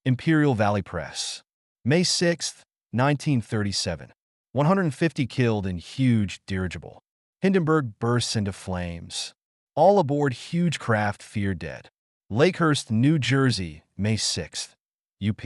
Imperial Valley Press. May 6, 1937. 150 killed in huge dirigible. Hindenburg bursts into flames. All aboard huge craft fear dead. Lakehurst, New Jersey, May 6th. UP.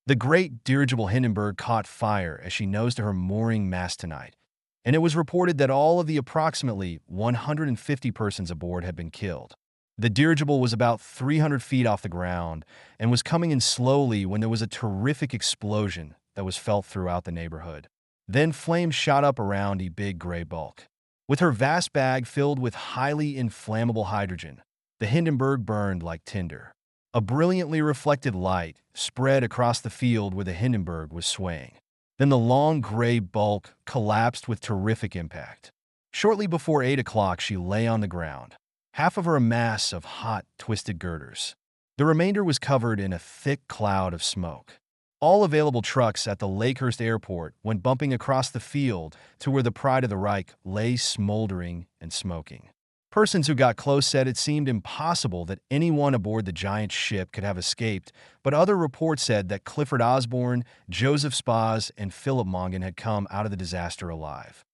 The great dirigible Hindenburg caught fire as she nosed to her mooring mast tonight, and it was reported that all of the approximately 150 persons aboard had been killed. The dirigible was about 300 feet off the ground and was coming in slowly when there was a terrific explosion that was felt throughout the neighborhood. Then flames shot up around a big gray bulk. With her vast bag filled with highly inflammable hydrogen, the Hindenburg burned like tinder. A brilliantly reflected light spread across the field where the Hindenburg was swaying. Then the long gray bulk collapsed with terrific impact. Shortly before 8 o'clock, she lay on the ground, half of her a mass of hot, twisted girders. The remainder was covered in a thick cloud of smoke. All available trucks at the Lakehurst airport went bumping across the field to where the Pride of the Reich lay smoldering and smoking. Persons who got close said it seemed impossible that anyone aboard the giant ship could have escaped, but other reports said that Clifford Osborne, Joseph Spaz, and Philip Mongan had come out of the disaster alive.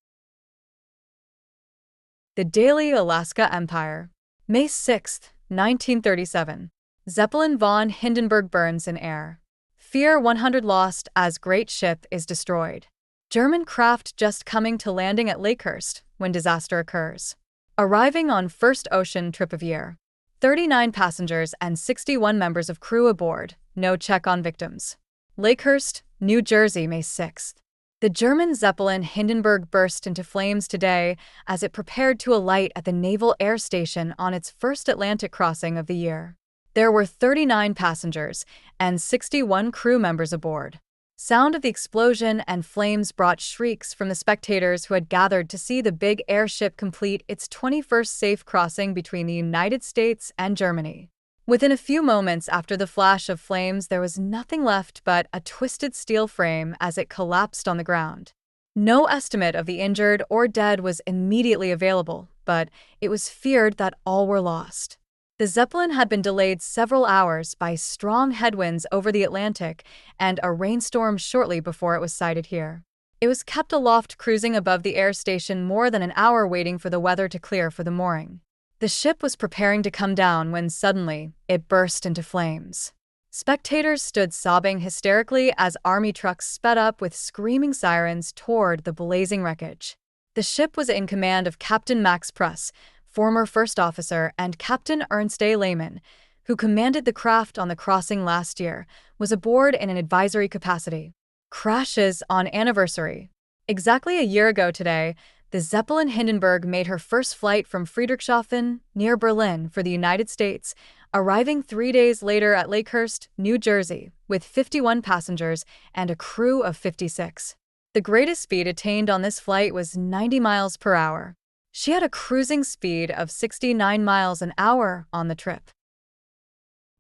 The Daily Alaska Empire. May 6, 1937. Zeppelin von Hindenburg burns in air. Fear 100 lost as great ship is destroyed. German craft just coming to landing at Lakehurst when disaster occurs. Arriving on first ocean trip of year. 39 passengers and 61 members of crew aboard. No check on victims. Lakehurst, New Jersey, May 6th. The German Zeppelin Hindenburg burst into flames today as it prepared to alight at the Naval Air Station on its first Atlantic crossing of the year. There were 39 passengers and 61 crew members aboard. Sound of the explosion and flames brought shrieks from the spectators who had gathered to see the big airship complete its 21st safe crossing between the United States and Germany. Within a few moments after the flash of flames, there was nothing left but a twisted steel frame as it collapsed on the ground. No estimate of the injured or dead was immediately available, but it was feared that all were lost. The Zeppelin had been delayed several hours by strong headwinds over the Atlantic and a rainstorm shortly before it was sighted here. It was kept aloft cruising above the air station more than an hour waiting for the weather to clear for the mooring. The ship was preparing to come down when suddenly it burst into flames. Spectators stood sobbing hysterically as army trucks sped up with screaming sirens toward the blazing wreckage. The ship was in command of Captain Max Pruss, former first officer, and Captain Ernst A. Lehmann, who commanded the craft on the crossing last year, was aboard in an advisory capacity. Crashes on anniversary. Exactly a year ago today, the Zeppelin Hindenburg made her first flight from Friedrichshafen, near Berlin, for the United States, arriving 3 days later at Lakehurst, New Jersey, with 51 passengers and a crew of 56. The greatest speed attained on this flight was 90 miles per hour. She had a cruising speed of 69 miles an hour on the trip.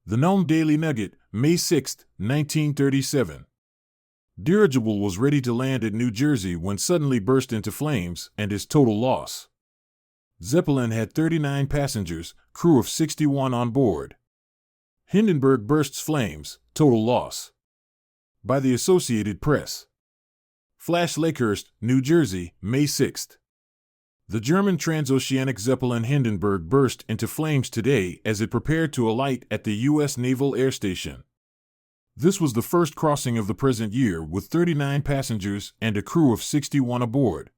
The Nome Daily Nugget, May 6, 1937. Dirigible was ready to land at New Jersey when suddenly burst into flames and is total loss. Zeppelin had 39 passengers, crew of 61 on board. Hindenburg bursts flames, total loss. By the Associated Press. Flash Lakehurst, New Jersey, May 6. The German transoceanic Zeppelin Hindenburg burst into flames today as it prepared to alight at the U.S. Naval Air Station. This was the first crossing of the present year with 39 passengers and a crew of 61 aboard.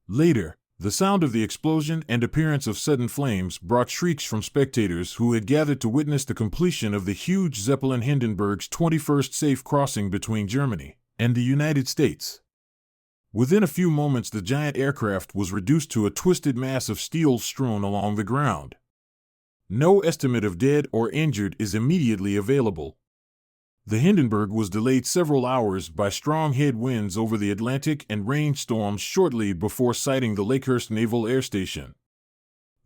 Later, the sound of the explosion and appearance of sudden flames brought shrieks from spectators who had gathered to witness the completion of the huge Zeppelin Hindenburg's 21st safe crossing between Germany and the United States. Within a few moments, the giant aircraft was reduced to a twisted mass of steel strewn along the ground. No estimate of dead or injured is immediately available. The Hindenburg was delayed several hours by strong headwinds over the Atlantic and rainstorms shortly before sighting the Lakehurst Naval Air Station.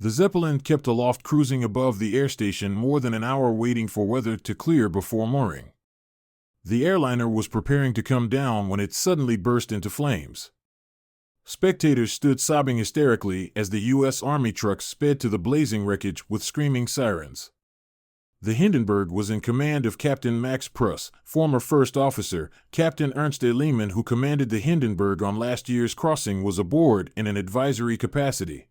The Zeppelin kept aloft cruising above the air station more than an hour waiting for weather to clear before mooring. The airliner was preparing to come down when it suddenly burst into flames. Spectators stood sobbing hysterically as the U.S. Army trucks sped to the blazing wreckage with screaming sirens. The Hindenburg was in command of Captain Max Pruss, former first officer. Captain Ernst A. Lehmann, who commanded the Hindenburg on last year's crossing, was aboard in an advisory capacity.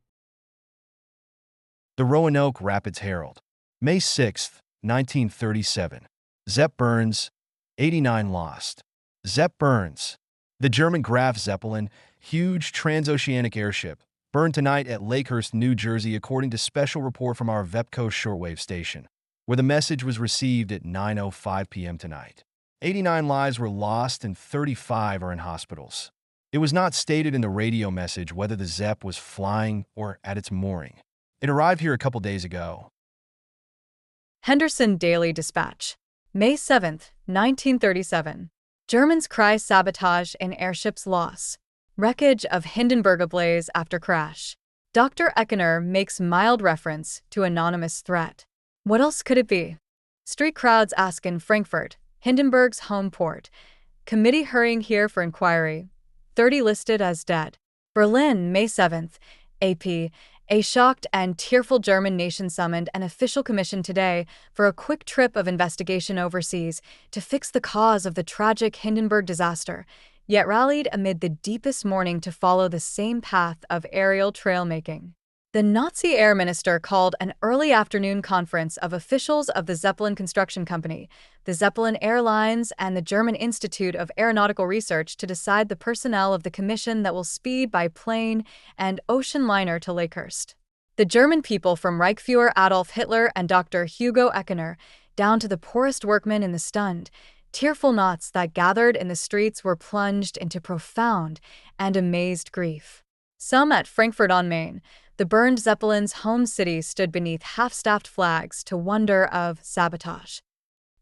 The Roanoke Rapids Herald, May 6, 1937. Zepp burns, 89 lost. Zepp burns. The German Graf Zeppelin, huge transoceanic airship, burned tonight at Lakehurst, New Jersey, according to special report from our VEPCO shortwave station, where the message was received at 9:05 p.m. tonight. 89 lives were lost and 35 are in hospitals. It was not stated in the radio message whether the Zepp was flying or at its mooring. It arrived here a couple days ago. Henderson Daily Dispatch, May 7, 1937. Germans cry sabotage in airship's loss. Wreckage of Hindenburg ablaze after crash. Dr. Eckener makes mild reference to anonymous threat. What else could it be? Street crowds ask in Frankfurt, Hindenburg's home port. Committee hurrying here for inquiry. 30 listed as dead. Berlin, May 7th. AP. A shocked and tearful German nation summoned an official commission today for a quick trip of investigation overseas to fix the cause of the tragic Hindenburg disaster, yet rallied amid the deepest mourning to follow the same path of aerial trail-making. The Nazi air minister called an early afternoon conference of officials of the Zeppelin Construction Company, the Zeppelin Airlines, and the German Institute of Aeronautical Research to decide the personnel of the commission that will speed by plane and ocean liner to Lakehurst. The German people, from Reichsfuhrer Adolf Hitler and Dr. Hugo Eckener, down to the poorest workmen in the stunned, tearful knots that gathered in the streets, were plunged into profound and amazed grief. Some at Frankfurt on Main, the burned Zeppelin's home city, stood beneath half-staffed flags to wonder of sabotage.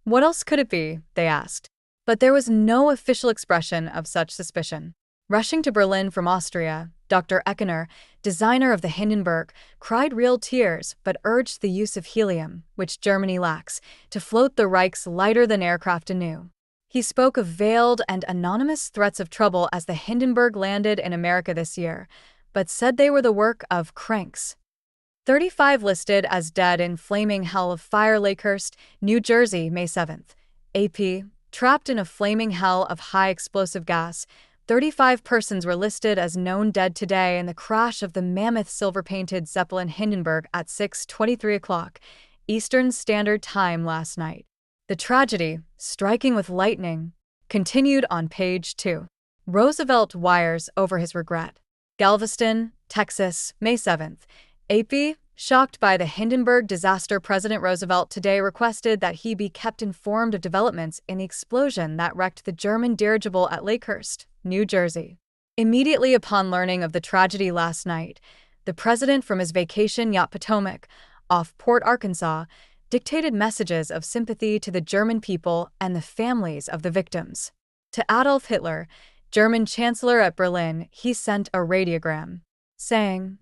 What else could it be, they asked. But there was no official expression of such suspicion. Rushing to Berlin from Austria, Dr. Eckener, designer of the Hindenburg, cried real tears but urged the use of helium, which Germany lacks, to float the Reich's lighter-than-aircraft anew. He spoke of veiled and anonymous threats of trouble as the Hindenburg landed in America this year, but said they were the work of cranks. 35 listed as dead in flaming hell of fire. Lakehurst, New Jersey, May 7th. AP. Trapped in a flaming hell of high explosive gas, 35 persons were listed as known dead today in the crash of the mammoth silver-painted Zeppelin Hindenburg at 6:23 o'clock Eastern Standard Time last night. The tragedy, striking with lightning, continued on page 2. Roosevelt wires over his regret. Galveston, Texas, May 7th. AP. Shocked by the Hindenburg disaster, President Roosevelt today requested that he be kept informed of developments in the explosion that wrecked the German dirigible at Lakehurst, New Jersey. Immediately upon learning of the tragedy last night, the president, from his vacation yacht Potomac, off Port Arkansas, dictated messages of sympathy to the German people and the families of the victims. To Adolf Hitler, German Chancellor at Berlin, he sent a radiogram, saying,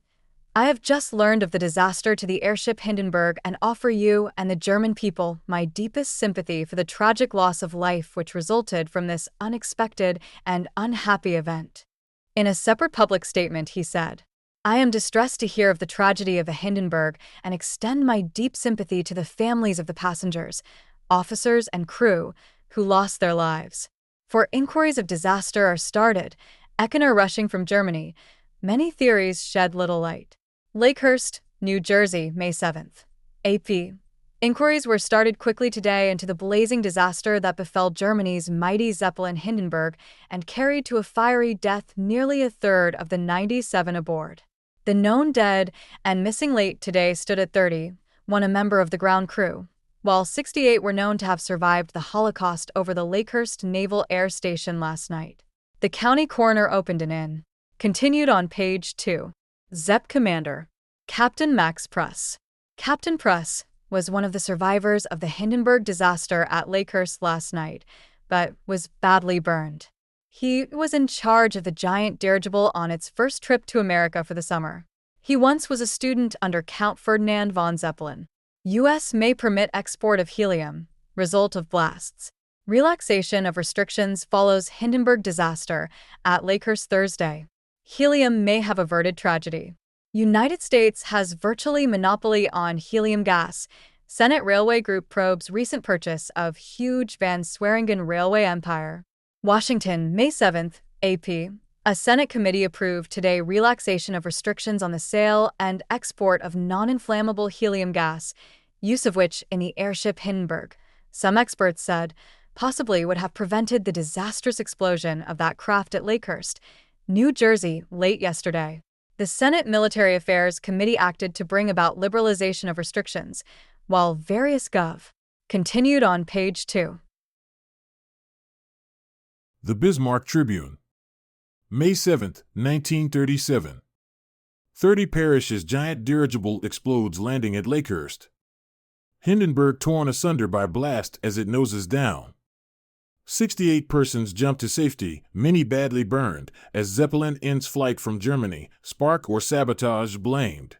"I have just learned of the disaster to the airship Hindenburg and offer you and the German people my deepest sympathy for the tragic loss of life which resulted from this unexpected and unhappy event." In a separate public statement, he said, "I am distressed to hear of the tragedy of the Hindenburg and extend my deep sympathy to the families of the passengers, officers, and crew who lost their lives. For inquiries of disaster are started, Eckener rushing from Germany. Many theories shed little light." Lakehurst, New Jersey, May 7th. AP. Inquiries were started quickly today into the blazing disaster that befell Germany's mighty Zeppelin Hindenburg and carried to a fiery death nearly a third of the 97 aboard. The known dead and missing late today stood at 30, one a member of the ground crew, while 68 were known to have survived the Holocaust over the Lakehurst Naval Air Station last night. The county coroner opened an in. Continued on page 2. Zepp Commander, Captain Max Pruss. Captain Pruss was one of the survivors of the Hindenburg disaster at Lakehurst last night, but was badly burned. He was in charge of the giant dirigible on its first trip to America for the summer. He once was a student under Count Ferdinand von Zeppelin. U.S. may permit export of helium, result of blasts. Relaxation of restrictions follows Hindenburg disaster at Lakehurst Thursday. Helium may have averted tragedy. United States has virtually monopoly on helium gas, Senate Railway Group probes recent purchase of huge Van Swearingen Railway Empire. Washington, May 7th, AP. A Senate committee approved today relaxation of restrictions on the sale and export of non-inflammable helium gas, use of which in the airship Hindenburg, some experts said, possibly would have prevented the disastrous explosion of that craft at Lakehurst, New Jersey, late yesterday. The Senate Military Affairs Committee acted to bring about liberalization of restrictions, while various Gov. Continued on page 2. The Bismarck Tribune, May 7, 1937. 30 perish as giant dirigible explodes landing at Lakehurst. Hindenburg torn asunder by blast as it noses down. 68 persons jump to safety, many badly burned, as Zeppelin ends flight from Germany, spark or sabotage blamed.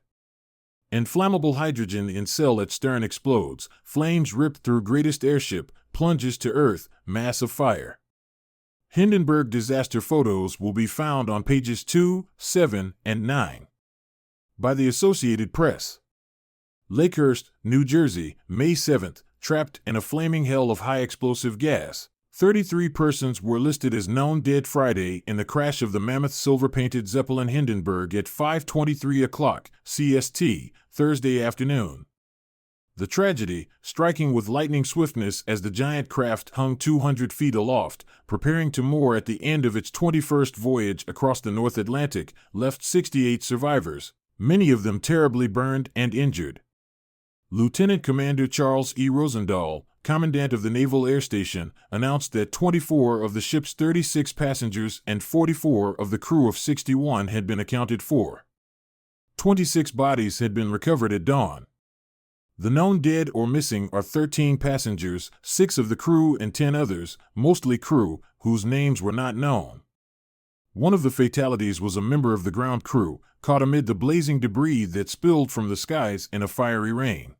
Inflammable hydrogen in cell at stern explodes, flames rip through greatest airship, plunges to earth, mass of fire. Hindenburg disaster photos will be found on pages 2, 7, and 9. By the Associated Press. Lakehurst, New Jersey, May 7th, trapped in a flaming hell of high explosive gas. 33 persons were listed as known dead Friday in the crash of the mammoth silver-painted Zeppelin Hindenburg at 5:23 o'clock CST, Thursday afternoon. The tragedy, striking with lightning swiftness as the giant craft hung 200 feet aloft, preparing to moor at the end of its 21st voyage across the North Atlantic, left 68 survivors, many of them terribly burned and injured. Lieutenant Commander Charles E. Rosendahl, Commandant of the Naval Air Station, announced that 24 of the ship's 36 passengers and 44 of the crew of 61 had been accounted for. 26 bodies had been recovered at dawn. The known dead or missing are 13 passengers, 6 of the crew and 10 others, mostly crew, whose names were not known. One of the fatalities was a member of the ground crew, caught amid the blazing debris that spilled from the skies in a fiery rain.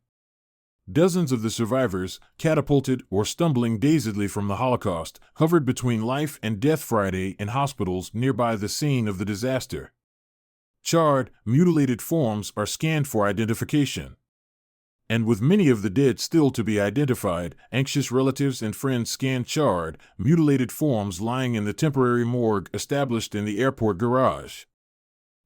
Dozens of the survivors, catapulted or stumbling dazedly from the Holocaust, hovered between life and death Friday in hospitals nearby the scene of the disaster. Charred, mutilated forms are scanned for identification. And with many of the dead still to be identified, anxious relatives and friends scan charred, mutilated forms lying in the temporary morgue established in the airport garage.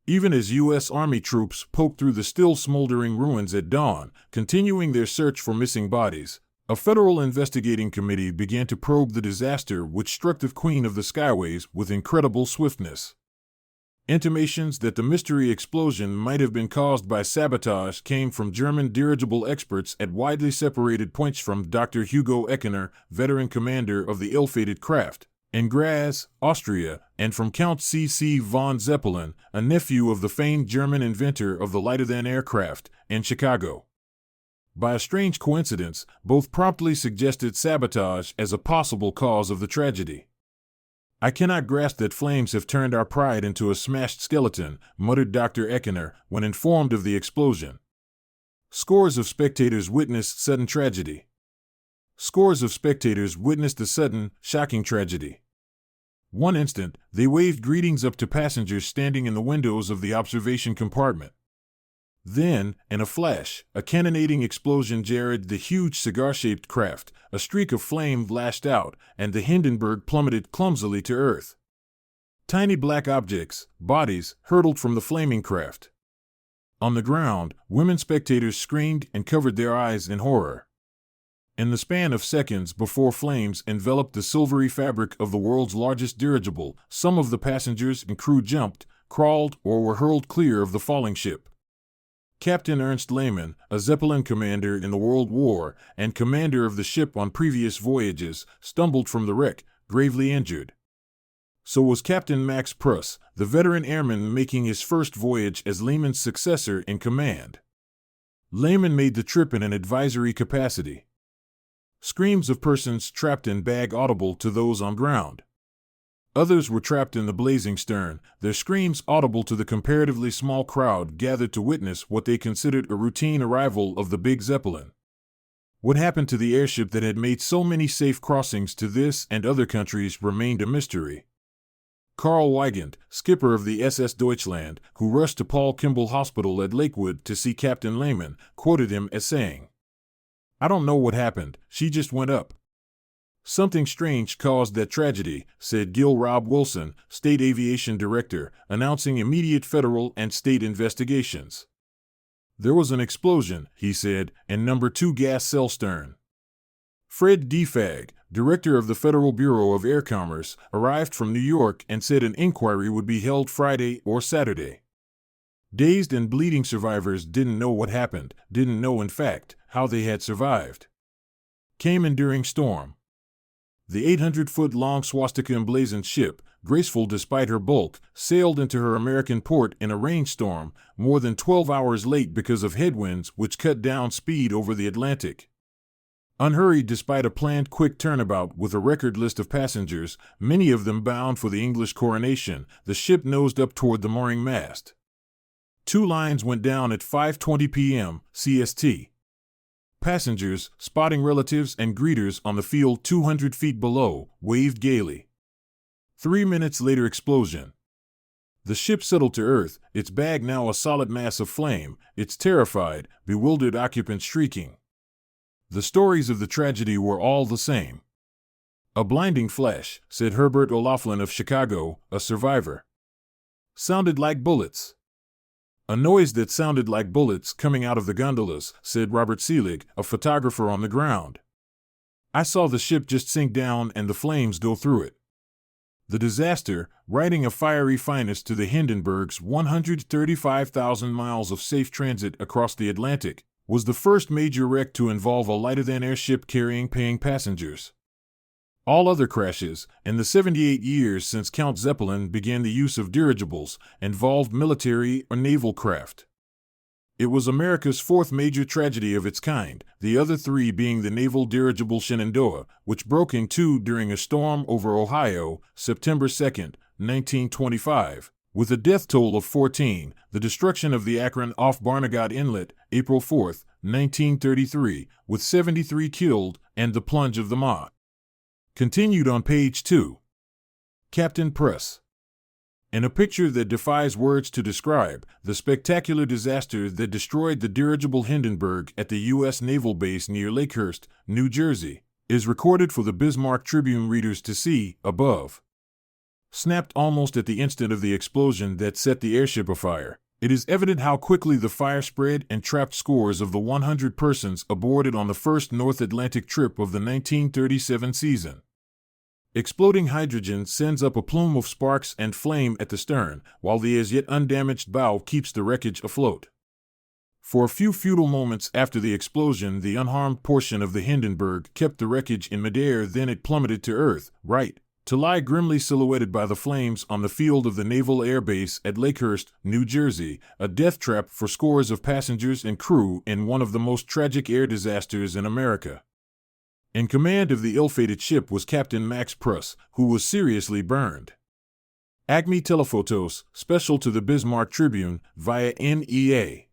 Even as U.S. Army troops poked through the still smoldering ruins at dawn, continuing their search for missing bodies, a federal investigating committee began to probe the disaster which struck the Queen of the Skyways with incredible swiftness. Intimations that the mystery explosion might have been caused by sabotage came from German dirigible experts at widely separated points, from Dr. Hugo Eckener, veteran commander of the ill-fated craft, in Graz, Austria, and from Count C.C. von Zeppelin, a nephew of the famed German inventor of the lighter-than aircraft, in Chicago. By a strange coincidence, both promptly suggested sabotage as a possible cause of the tragedy. "I cannot grasp that flames have turned our pride into a smashed skeleton," muttered Dr. Eckener when informed of the explosion. Scores of spectators witnessed sudden tragedy. Scores of spectators witnessed the sudden, shocking tragedy. One instant, they waved greetings up to passengers standing in the windows of the observation compartment. Then, in a flash, a cannonading explosion jarred the huge cigar-shaped craft, a streak of flame lashed out, and the Hindenburg plummeted clumsily to earth. Tiny black objects, bodies, hurtled from the flaming craft. On the ground, women spectators screamed and covered their eyes in horror. In the span of seconds before flames enveloped the silvery fabric of the world's largest dirigible, some of the passengers and crew jumped, crawled, or were hurled clear of the falling ship. Captain Ernst Lehmann, a Zeppelin commander in the World War and commander of the ship on previous voyages, stumbled from the wreck, gravely injured. So was Captain Max Pruss, the veteran airman making his first voyage as Lehmann's successor in command. Lehmann made the trip in an advisory capacity. Screams of persons trapped in bag audible to those on ground. Others were trapped in the blazing stern, their screams audible to the comparatively small crowd gathered to witness what they considered a routine arrival of the big Zeppelin. What happened to the airship that had made so many safe crossings to this and other countries remained a mystery. Karl Weigand, skipper of the SS Deutschland, who rushed to Paul Kimball Hospital at Lakewood to see Captain Lehmann, quoted him as saying, I don't know what happened. She just went up. Something strange caused that tragedy, said Gil Rob Wilson, state aviation director, announcing immediate federal and state investigations. There was an explosion, he said, in number 2 gas cell stern. Fred Defag, director of the Federal Bureau of Air Commerce, arrived from New York and said an inquiry would be held Friday or Saturday. Dazed and bleeding survivors didn't know what happened, didn't know, in fact, how they had survived. Came enduring storm. The 800-foot-long swastika-emblazoned ship, graceful despite her bulk, sailed into her American port in a rainstorm, more than 12 hours late because of headwinds which cut down speed over the Atlantic. Unhurried despite a planned quick turnabout with a record list of passengers, many of them bound for the English coronation, the ship nosed up toward the mooring mast. 2 lines went down at 5:20 p.m. CST. Passengers, spotting relatives and greeters on the field 200 feet below, waved gaily. 3 minutes later, explosion. The ship settled to earth, its bag now a solid mass of flame, its terrified, bewildered occupants shrieking. The stories of the tragedy were all the same. A blinding flash, said Herbert O'Loughlin of Chicago, a survivor. Sounded like bullets. A noise that sounded like bullets coming out of the gondolas, said Robert Seelig, a photographer on the ground. I saw the ship just sink down and the flames go through it. The disaster, writing a fiery finest to the Hindenburg's 135,000 miles of safe transit across the Atlantic, was the first major wreck to involve a lighter-than-air ship carrying paying passengers. All other crashes, in the 78 years since Count Zeppelin began the use of dirigibles, involved military or naval craft. It was America's 4th major tragedy of its kind, the other 3 being the naval dirigible Shenandoah, which broke in 2 during a storm over Ohio, September 2, 1925, with a death toll of 14, the destruction of the Akron off Barnegat Inlet, April 4, 1933, with 73 killed, and the plunge of the Maud. Continued on page 2. Captain Press. In a picture that defies words to describe, the spectacular disaster that destroyed the dirigible Hindenburg at the U.S. Naval Base near Lakehurst, New Jersey, is recorded for the Bismarck Tribune readers to see, above. Snapped almost at the instant of the explosion that set the airship afire, it is evident how quickly the fire spread and trapped scores of the 100 persons aboard it on the first North Atlantic trip of the 1937 season. Exploding hydrogen sends up a plume of sparks and flame at the stern, while the as yet undamaged bow keeps the wreckage afloat. For a few futile moments after the explosion, the unharmed portion of the Hindenburg kept the wreckage in midair, then it plummeted to earth, right, to lie grimly silhouetted by the flames on the field of the Naval Air Base at Lakehurst, New Jersey, a death trap for scores of passengers and crew in one of the most tragic air disasters in America. In command of the ill-fated ship was Captain Max Pruss, who was seriously burned. Acme Telephotos, special to the Bismarck Tribune, via NEA.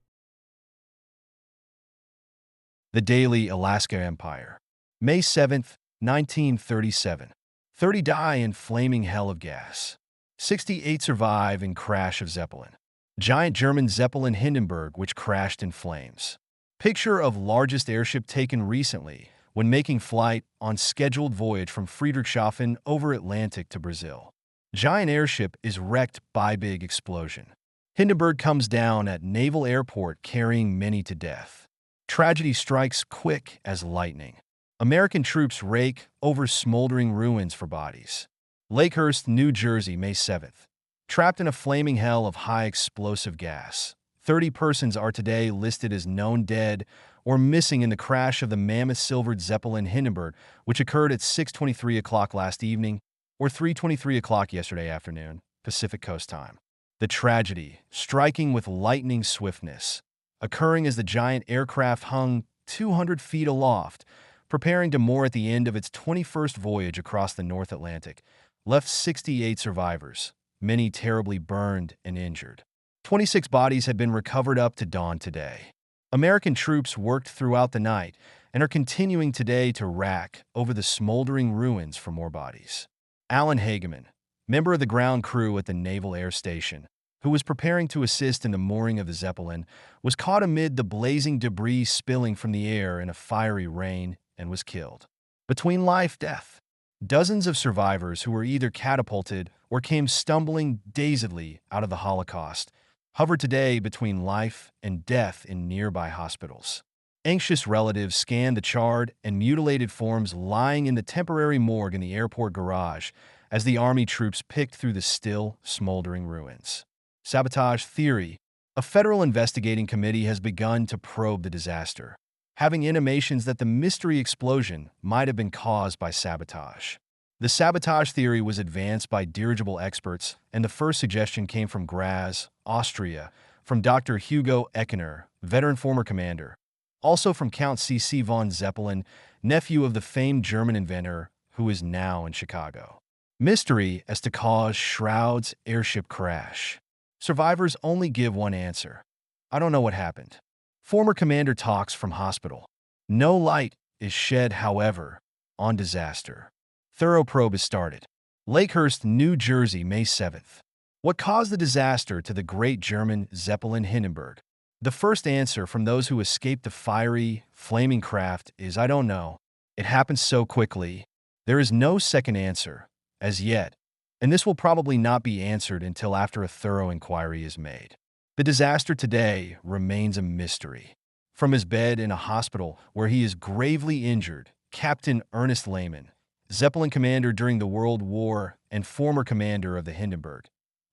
The Daily Alaska Empire. May 7, 1937. 30 die in flaming hell of gas. 68 survive in crash of Zeppelin. Giant German Zeppelin Hindenburg which crashed in flames. Picture of largest airship taken recently when making flight on scheduled voyage from Friedrichshafen over Atlantic to Brazil. Giant airship is wrecked by big explosion. Hindenburg comes down at Naval Airport carrying many to death. Tragedy strikes quick as lightning. American troops rake over smoldering ruins for bodies. Lakehurst, New Jersey, May 7th. Trapped in a flaming hell of high explosive gas. 30 persons are today listed as known dead or missing in the crash of the mammoth silvered Zeppelin Hindenburg, which occurred at 6:23 o'clock last evening or 3:23 o'clock yesterday afternoon, Pacific Coast time. The tragedy, striking with lightning swiftness, occurring as the giant aircraft hung 200 feet aloft, preparing to moor at the end of its 21st voyage across the North Atlantic, left 68 survivors, many terribly burned and injured. 26 bodies have been recovered up to dawn today. American troops worked throughout the night and are continuing today to rack over the smoldering ruins for more bodies. Alan Hageman, member of the ground crew at the Naval Air Station, who was preparing to assist in the mooring of the Zeppelin, was caught amid the blazing debris spilling from the air in a fiery rain and was killed. Between life-death, dozens of survivors who were either catapulted or came stumbling dazedly out of the Holocaust hover today between life and death in nearby hospitals. Anxious relatives scan the charred and mutilated forms lying in the temporary morgue in the airport garage as the army troops picked through the still, smoldering ruins. Sabotage theory. A federal investigating committee has begun to probe the disaster, having intimations that the mystery explosion might have been caused by sabotage. The sabotage theory was advanced by dirigible experts, and the first suggestion came from Graz, Austria, from Dr. Hugo Eckener, veteran former commander, also from Count C.C. von Zeppelin, nephew of the famed German inventor who is now in Chicago. Mystery as to cause shrouds airship crash. Survivors only give one answer. I don't know what happened. Former commander talks from hospital. No light is shed, however, on disaster. Thorough probe is started. Lakehurst, New Jersey, May 7th. What caused the disaster to the great German Zeppelin Hindenburg? The first answer from those who escaped the fiery, flaming craft is I don't know. It happened so quickly. There is no second answer, as yet, and this will probably not be answered until after a thorough inquiry is made. The disaster today remains a mystery. From his bed in a hospital where he is gravely injured, Captain Ernest Lehman, Zeppelin commander during the World War and former commander of the Hindenburg,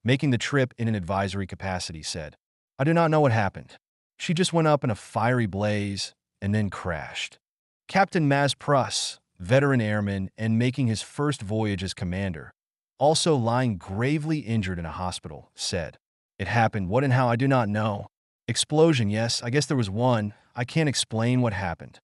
making the trip in an advisory capacity, said, I do not know what happened. She just went up in a fiery blaze and then crashed. Captain Maz Pruss, veteran airman and making his first voyage as commander, also lying gravely injured in a hospital, said, It happened, what and how I do not know. Explosion, yes, I guess there was one. I can't explain what happened.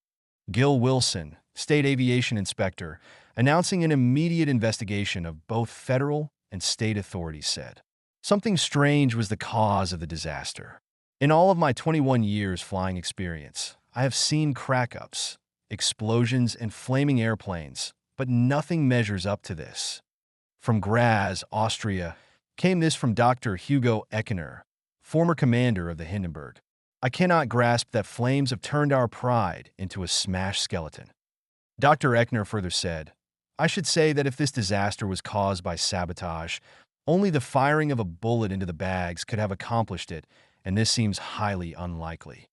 Gil Wilson, state aviation inspector, announcing an immediate investigation of both federal and state authorities, said, Something strange was the cause of the disaster. In all of my 21 years flying experience, I have seen crack-ups, explosions, and flaming airplanes, but nothing measures up to this. From Graz, Austria, came this from Dr. Hugo Eckener, former commander of the Hindenburg. I cannot grasp that flames have turned our pride into a smashed skeleton. Dr. Eckener further said, I should say that if this disaster was caused by sabotage, only the firing of a bullet into the bags could have accomplished it, and this seems highly unlikely.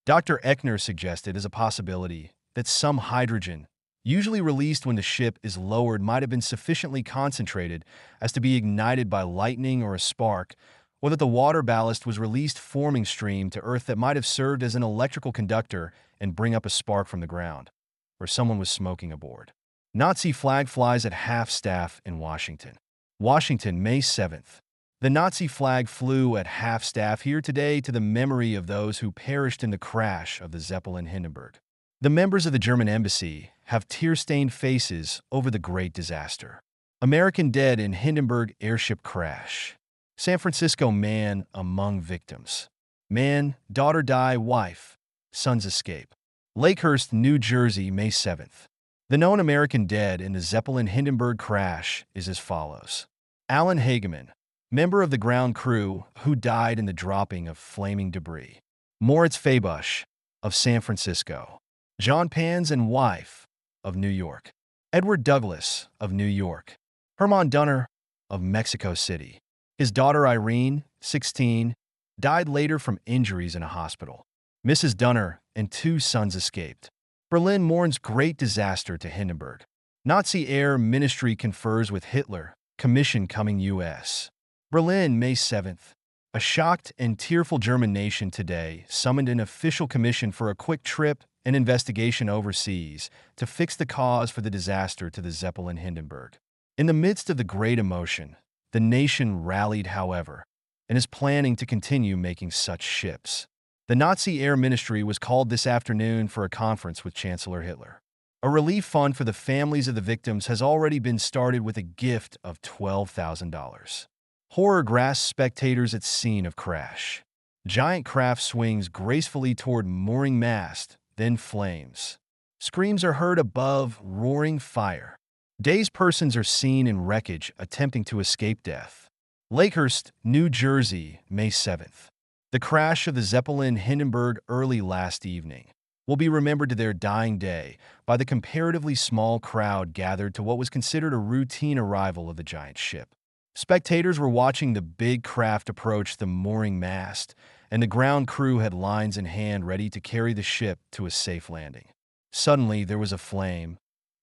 Dr. Eckener suggested as a possibility that some hydrogen, usually released when the ship is lowered, might have been sufficiently concentrated as to be ignited by lightning or a spark, or that the water ballast was released forming stream to Earth that might have served as an electrical conductor and bring up a spark from the ground, or someone was smoking aboard. Nazi flag flies at half-staff in Washington. Washington, May 7th. The Nazi flag flew at half-staff here today to the memory of those who perished in the crash of the Zeppelin Hindenburg. The members of the German embassy have tear-stained faces over the great disaster. American dead in Hindenburg airship crash. San Francisco man among victims. Man, daughter die, wife, sons escape. Lakehurst, New Jersey, May 7th. The known American dead in the Zeppelin Hindenburg crash is as follows. Alan Hageman, member of the ground crew who died in the dropping of flaming debris. Moritz Fabush, of San Francisco. John Pans and wife, of New York. Edward Douglas, of New York. Herman Dunner, of Mexico City. His daughter Irene, 16, died later from injuries in a hospital. Mrs. Dunner and 2 sons escaped. Berlin mourns great disaster to Hindenburg. Nazi Air Ministry confers with Hitler, commission coming U.S. Berlin, May 7th. A shocked and tearful German nation today summoned an official commission for a quick trip and investigation overseas to fix the cause for the disaster to the Zeppelin Hindenburg. In the midst of the great emotion, the nation rallied, however, and is planning to continue making such ships. The Nazi Air Ministry was called this afternoon for a conference with Chancellor Hitler. A relief fund for the families of the victims has already been started with a gift of $12,000. Horror grasps spectators at scene of crash. Giant craft swings gracefully toward mooring mast, then flames. Screams are heard above, roaring fire. Dazed persons are seen in wreckage attempting to escape death. Lakehurst, New Jersey, May 7th. The crash of the Zeppelin Hindenburg early last evening will be remembered to their dying day by the comparatively small crowd gathered to what was considered a routine arrival of the giant ship. Spectators were watching the big craft approach the mooring mast, and the ground crew had lines in hand ready to carry the ship to a safe landing. Suddenly, there was a flame,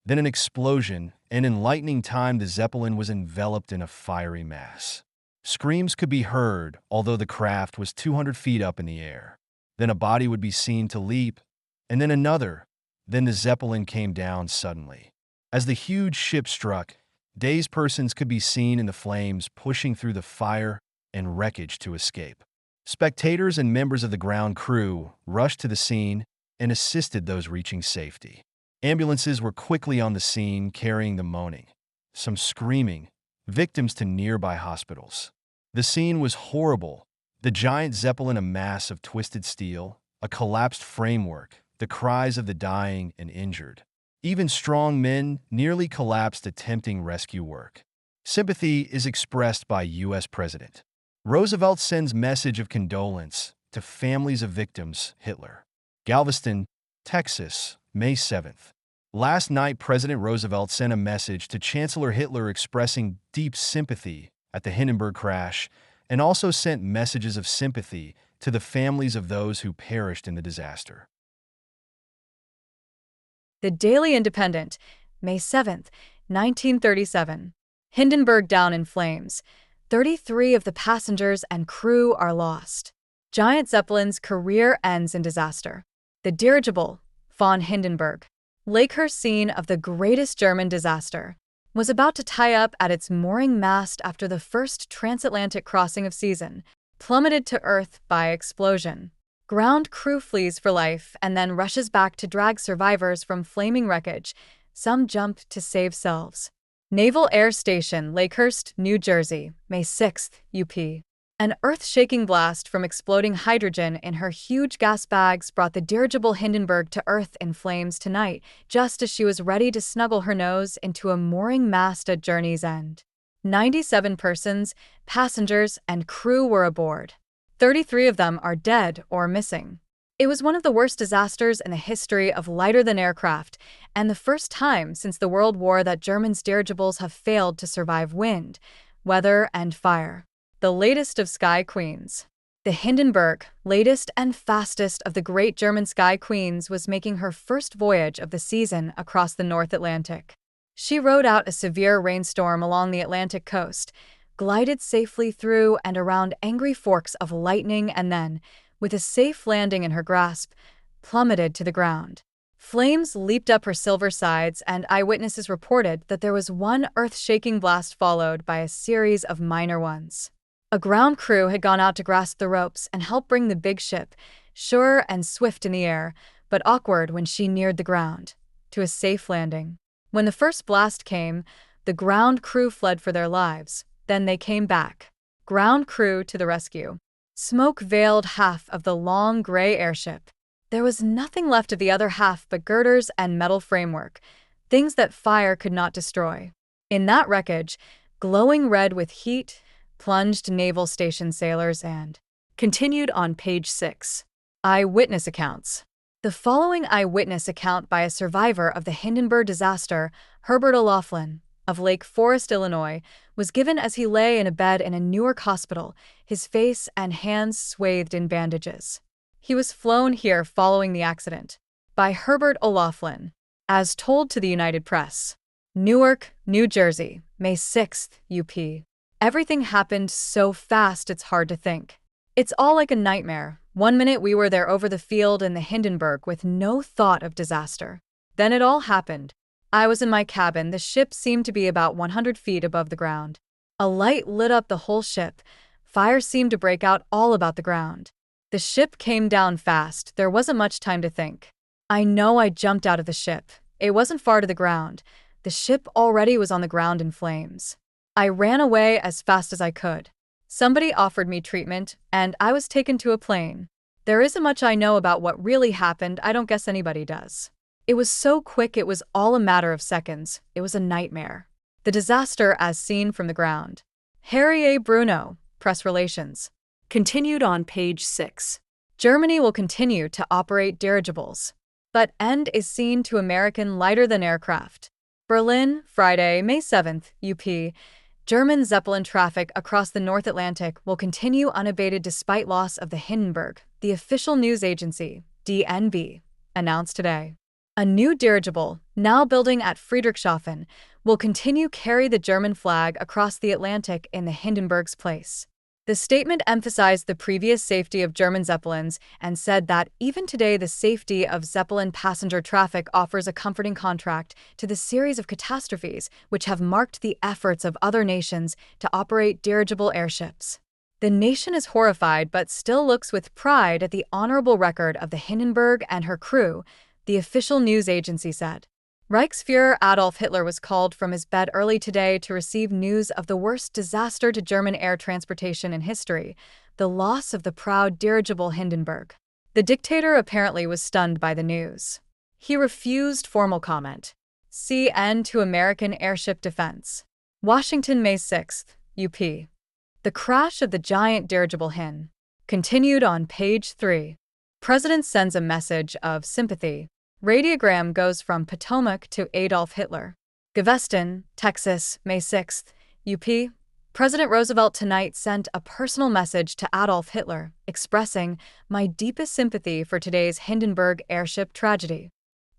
then an explosion, and in lightning time the Zeppelin was enveloped in a fiery mass. Screams could be heard, although the craft was 200 feet up in the air. Then a body would be seen to leap, and then another. Then the Zeppelin came down suddenly. As the huge ship struck, dazed persons could be seen in the flames pushing through the fire and wreckage to escape. Spectators and members of the ground crew rushed to the scene and assisted those reaching safety. Ambulances were quickly on the scene carrying the moaning, some screaming, victims to nearby hospitals. The scene was horrible. The giant Zeppelin, a mass of twisted steel, a collapsed framework, the cries of the dying and injured. Even strong men nearly collapsed attempting rescue work. Sympathy is expressed by U.S. President Roosevelt sends message of condolence to families of victims, Hitler. Galveston, Texas, May 7th. Last night, President Roosevelt sent a message to Chancellor Hitler expressing deep sympathy at the Hindenburg crash and also sent messages of sympathy to the families of those who perished in the disaster. The Daily Independent, May 7th, 1937. Hindenburg down in flames. 33 of the passengers and crew are lost. Giant Zeppelin's career ends in disaster. The dirigible, von Hindenburg, Lakehurst scene of the greatest German disaster, was about to tie up at its mooring mast after the first transatlantic crossing of season, plummeted to earth by explosion. Ground crew flees for life and then rushes back to drag survivors from flaming wreckage. Some jump to save selves. Naval Air Station, Lakehurst, New Jersey, May 6th, UP. An earth-shaking blast from exploding hydrogen in her huge gas bags brought the dirigible Hindenburg to earth in flames tonight, just as she was ready to snuggle her nose into a mooring mast at journey's end. 97 persons, passengers, and crew were aboard. 33 of them are dead or missing. It was one of the worst disasters in the history of lighter-than aircraft, and the first time since the World War that Germans' dirigibles have failed to survive wind, weather, and fire. The latest of Sky Queens. The Hindenburg, latest and fastest of the great German Sky Queens, was making her first voyage of the season across the North Atlantic. She rode out a severe rainstorm along the Atlantic coast, glided safely through and around angry forks of lightning, and then, with a safe landing in her grasp, plummeted to the ground. Flames leaped up her silver sides, and eyewitnesses reported that there was one earth-shaking blast followed by a series of minor ones. A ground crew had gone out to grasp the ropes and help bring the big ship, sure and swift in the air, but awkward when she neared the ground, to a safe landing. When the first blast came, the ground crew fled for their lives. Then they came back. Ground crew to the rescue. Smoke veiled half of the long gray airship. There was nothing left of the other half but girders and metal framework, things that fire could not destroy. In that wreckage, glowing red with heat, plunged naval station sailors and continued on page 6. Eyewitness accounts. The following eyewitness account by a survivor of the Hindenburg disaster, Herbert O'Laughlin, of Lake Forest, Illinois, was given as he lay in a bed in a Newark hospital, his face and hands swathed in bandages. He was flown here following the accident. By Herbert O'Laughlin. As told to the United Press. Newark, New Jersey, May 6th, UP. Everything happened so fast it's hard to think. It's all like a nightmare. 1 minute we were there over the field in the Hindenburg with no thought of disaster. Then it all happened. I was in my cabin. The ship seemed to be about 100 feet above the ground. A light lit up the whole ship. Fire seemed to break out all about the ground. The ship came down fast. There wasn't much time to think. I know I jumped out of the ship. It wasn't far to the ground. The ship already was on the ground in flames. I ran away as fast as I could. Somebody offered me treatment, and I was taken to a plane. There isn't much I know about what really happened. I don't guess anybody does. It was so quick it was all a matter of seconds. It was a nightmare. The disaster as seen from the ground. Harry A. Bruno, Press Relations. Continued on page 6. Germany will continue to operate dirigibles, but end is seen to American lighter-than aircraft. Berlin, Friday, May 7th, UP. German Zeppelin traffic across the North Atlantic will continue unabated despite loss of the Hindenburg, the official news agency, DNB, announced today. A new dirigible, now building at Friedrichshafen, will continue carry the German flag across the Atlantic in the Hindenburg's place. The statement emphasized the previous safety of German Zeppelins and said that even today the safety of Zeppelin passenger traffic offers a comforting contrast to the series of catastrophes which have marked the efforts of other nations to operate dirigible airships. The nation is horrified but still looks with pride at the honorable record of the Hindenburg and her crew, the official news agency said. Reichsfuhrer Adolf Hitler was called from his bed early today to receive news of the worst disaster to German air transportation in history, the loss of the proud dirigible Hindenburg. The dictator apparently was stunned by the news. He refused formal comment. See end to American airship defense. Washington, May 6, UP. The crash of the giant dirigible Hin. Continued on page 3. President sends a message of sympathy. Radiogram goes from Potomac to Adolf Hitler. Galveston, Texas, May 6, UP. President Roosevelt tonight sent a personal message to Adolf Hitler, expressing my deepest sympathy for today's Hindenburg airship tragedy.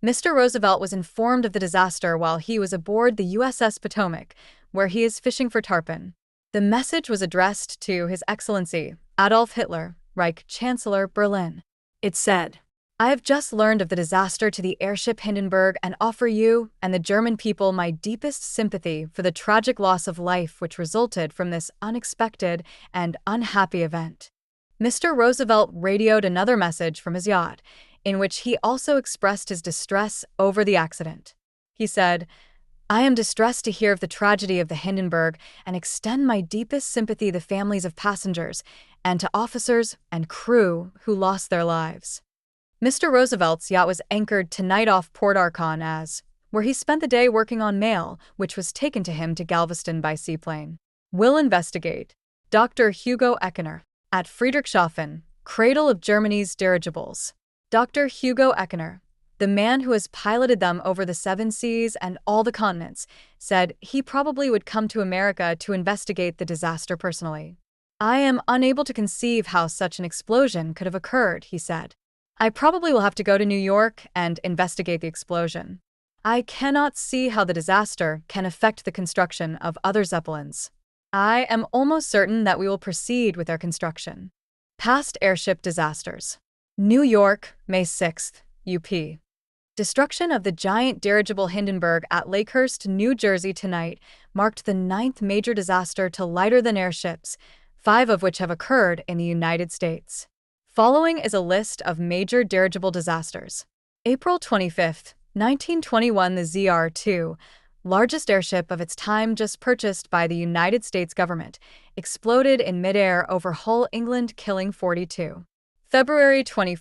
Mr. Roosevelt was informed of the disaster while he was aboard the USS Potomac, where he is fishing for tarpon. The message was addressed to His Excellency, Adolf Hitler, Reich Chancellor, Berlin. It said, I have just learned of the disaster to the airship Hindenburg and offer you and the German people my deepest sympathy for the tragic loss of life which resulted from this unexpected and unhappy event. Mr. Roosevelt radioed another message from his yacht, in which he also expressed his distress over the accident. He said, I am distressed to hear of the tragedy of the Hindenburg and extend my deepest sympathy to the families of passengers and to officers and crew who lost their lives. Mr. Roosevelt's yacht was anchored tonight off Port Archon where he spent the day working on mail, which was taken to him to Galveston by seaplane. Will investigate. Dr. Hugo Eckener. At Friedrichshafen, cradle of Germany's dirigibles. Dr. Hugo Eckener, the man who has piloted them over the 7 seas and all the continents, said he probably would come to America to investigate the disaster personally. I am unable to conceive how such an explosion could have occurred, he said. I probably will have to go to New York and investigate the explosion. I cannot see how the disaster can affect the construction of other Zeppelins. I am almost certain that we will proceed with their construction. Past airship disasters. New York, May 6, UP. Destruction of the giant dirigible Hindenburg at Lakehurst, New Jersey tonight marked the 9th major disaster to lighter-than airships, 5 of which have occurred in the United States. Following is a list of major dirigible disasters. April 25, 1921, the ZR-2, largest airship of its time just purchased by the United States government, exploded in midair over Hull, England, killing 42. February 21,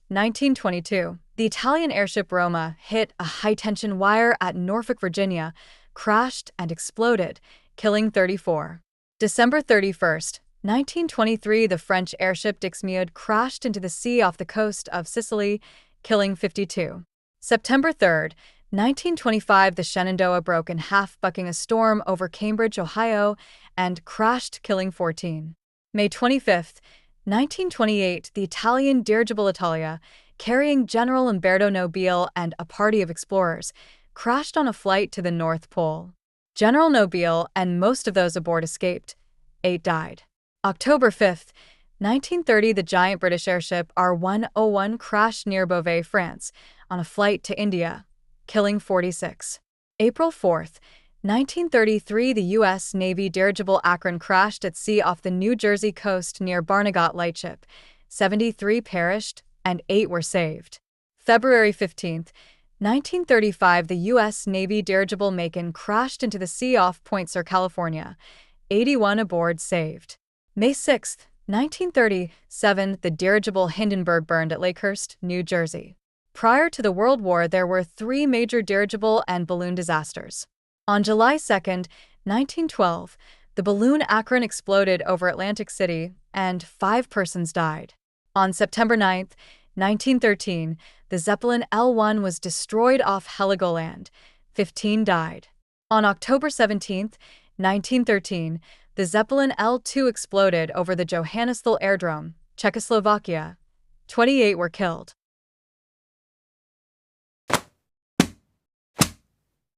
1922, the Italian airship Roma hit a high-tension wire at Norfolk, Virginia, crashed and exploded, killing 34. December 31, 1923, the French airship Dixmude crashed into the sea off the coast of Sicily, killing 52. September 3, 1925, the Shenandoah broke in half bucking a storm over Cambridge, Ohio, and crashed, killing 14. May 25, 1928, the Italian dirigible Italia, carrying General Umberto Nobile and a party of explorers, crashed on a flight to the North Pole. General Nobile and most of those aboard escaped. 8 died. October 5, 1930, the giant British airship R101 crashed near Beauvais, France, on a flight to India, killing 46. April 4, 1933, the U.S. Navy dirigible Akron crashed at sea off the New Jersey coast near Barnegat Lightship. 73 perished, and 8 were saved. February 15, 1935, the U.S. Navy dirigible Macon crashed into the sea off Point Sur, California. 81 aboard saved. May 6, 1937, the dirigible Hindenburg burned at Lakehurst, New Jersey. Prior to the World War, there were 3 major dirigible and balloon disasters. On July 2, 1912, The balloon Akron exploded over Atlantic City, and 5 persons died. On September 9, 1913, the Zeppelin L-1 was destroyed off Heligoland. 15 died. On October 17, 1913, the Zeppelin L-2 exploded over the Johannesthal Airdrome, Czechoslovakia. 28 were killed.